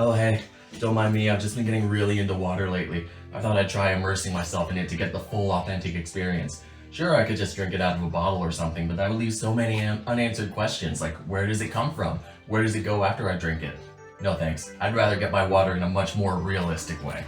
Oh hey, don't mind me, I've just been getting really into water lately. I thought I'd try immersing myself in it to get the full authentic experience. Sure, I could just drink it out of a bottle or something, but that would leave so many unanswered questions, like where does it come from? Where does it go after I drink it? No thanks, I'd rather get my water in a much more realistic way.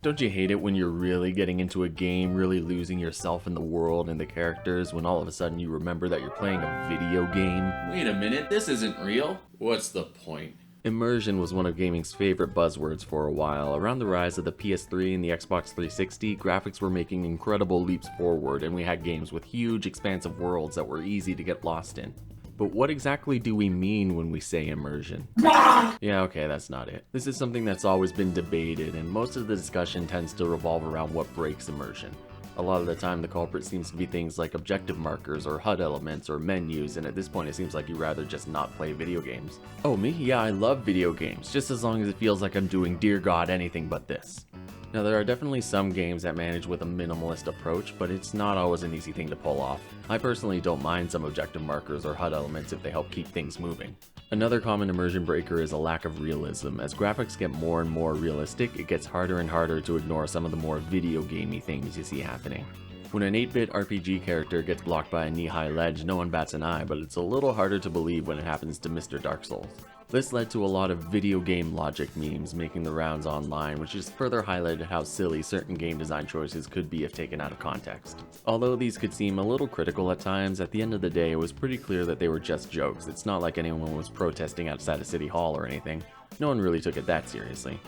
Don't you hate it when you're really getting into a game, really losing yourself in the world and the characters, when all of a sudden you remember that you're playing a video game? Wait a minute, this isn't real? What's the point? Immersion was one of gaming's favorite buzzwords for a while. Around the rise of the PS3 and the Xbox 360, graphics were making incredible leaps forward, and we had games with huge, expansive worlds that were easy to get lost in. But what exactly do we mean when we say immersion? Yeah, okay, that's not it. This is something that's always been debated, and most of the discussion tends to revolve around what breaks immersion. A lot of the time, the culprit seems to be things like objective markers, or HUD elements, or menus, and at this point it seems like you'd rather just not play video games. Oh, me? Yeah, I love video games, just as long as it feels like I'm doing, dear God, anything but this. Now, there are definitely some games that manage with a minimalist approach, but it's not always an easy thing to pull off. I personally don't mind some objective markers or HUD elements if they help keep things moving. Another common immersion breaker is a lack of realism. As graphics get more and more realistic, it gets harder and harder to ignore some of the more video gamey things you see happening. When an 8-bit RPG character gets blocked by a knee-high ledge, no one bats an eye, but it's a little harder to believe when it happens to Mr. Dark Souls. This led to a lot of video game logic memes making the rounds online, which just further highlighted how silly certain game design choices could be if taken out of context. Although these could seem a little critical at times, at the end of the day it was pretty clear that they were just jokes. It's not like anyone was protesting outside of City Hall or anything. No one really took it that seriously.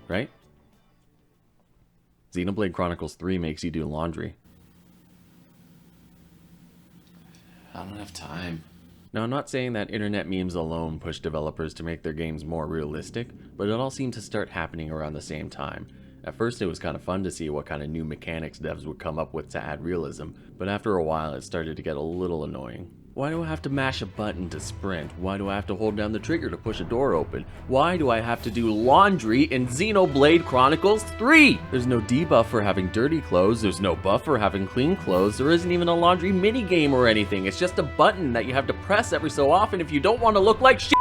Right? Xenoblade Chronicles 3 makes you do laundry. I don't have time. Now, I'm not saying that internet memes alone push developers to make their games more realistic, but it all seemed to start happening around the same time. At first it was kind of fun to see what kind of new mechanics devs would come up with to add realism, but after a while it started to get a little annoying. Why do I have to mash a button to sprint? Why do I have to hold down the trigger to push a door open? Why do I have to do laundry in Xenoblade Chronicles 3? There's no debuff for having dirty clothes, there's no buff for having clean clothes, there isn't even a laundry minigame or anything, it's just a button that you have to press every so often if you don't want to look like shit!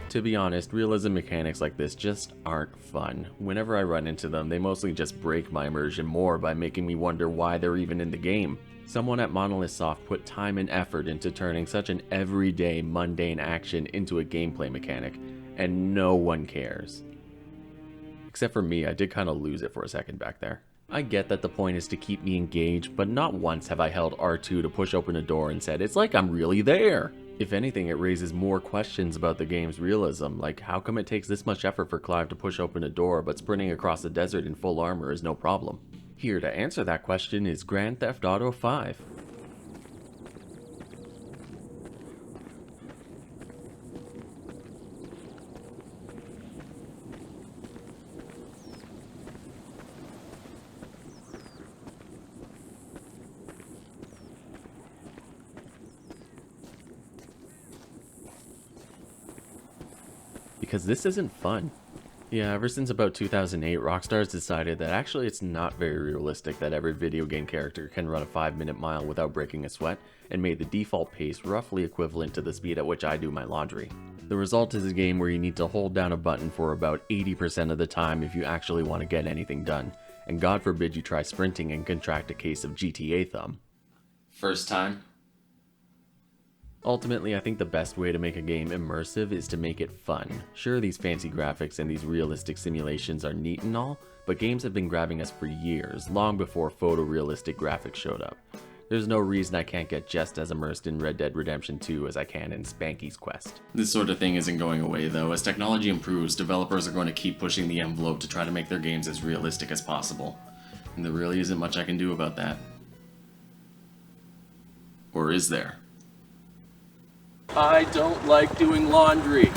To be honest, realism mechanics like this just aren't fun. Whenever I run into them, they mostly just break my immersion more by making me wonder why they're even in the game. Someone at Monolith Soft put time and effort into turning such an everyday, mundane action into a gameplay mechanic, and no one cares. Except for me, I did kind of lose it for a second back there. I get that the point is to keep me engaged, but not once have I held R2 to push open a door and said, it's like I'm really there! If anything, it raises more questions about the game's realism, like how come it takes this much effort for Clive to push open a door, but sprinting across the desert in full armor is no problem? Here to answer that question is Grand Theft Auto 5. Because this isn't fun. Yeah, ever since about 2008, Rockstar's decided that actually it's not very realistic that every video game character can run a 5-minute mile without breaking a sweat, and made the default pace roughly equivalent to the speed at which I do my laundry. The result is a game where you need to hold down a button for about 80% of the time if you actually want to get anything done, and God forbid you try sprinting and contract a case of GTA thumb. First time? Ultimately, I think the best way to make a game immersive is to make it fun. Sure, these fancy graphics and these realistic simulations are neat and all, but games have been grabbing us for years, long before photorealistic graphics showed up. There's no reason I can't get just as immersed in Red Dead Redemption 2 as I can in Spanky's Quest. This sort of thing isn't going away though. As technology improves, developers are going to keep pushing the envelope to try to make their games as realistic as possible. And there really isn't much I can do about that. Or is there? I don't like doing laundry.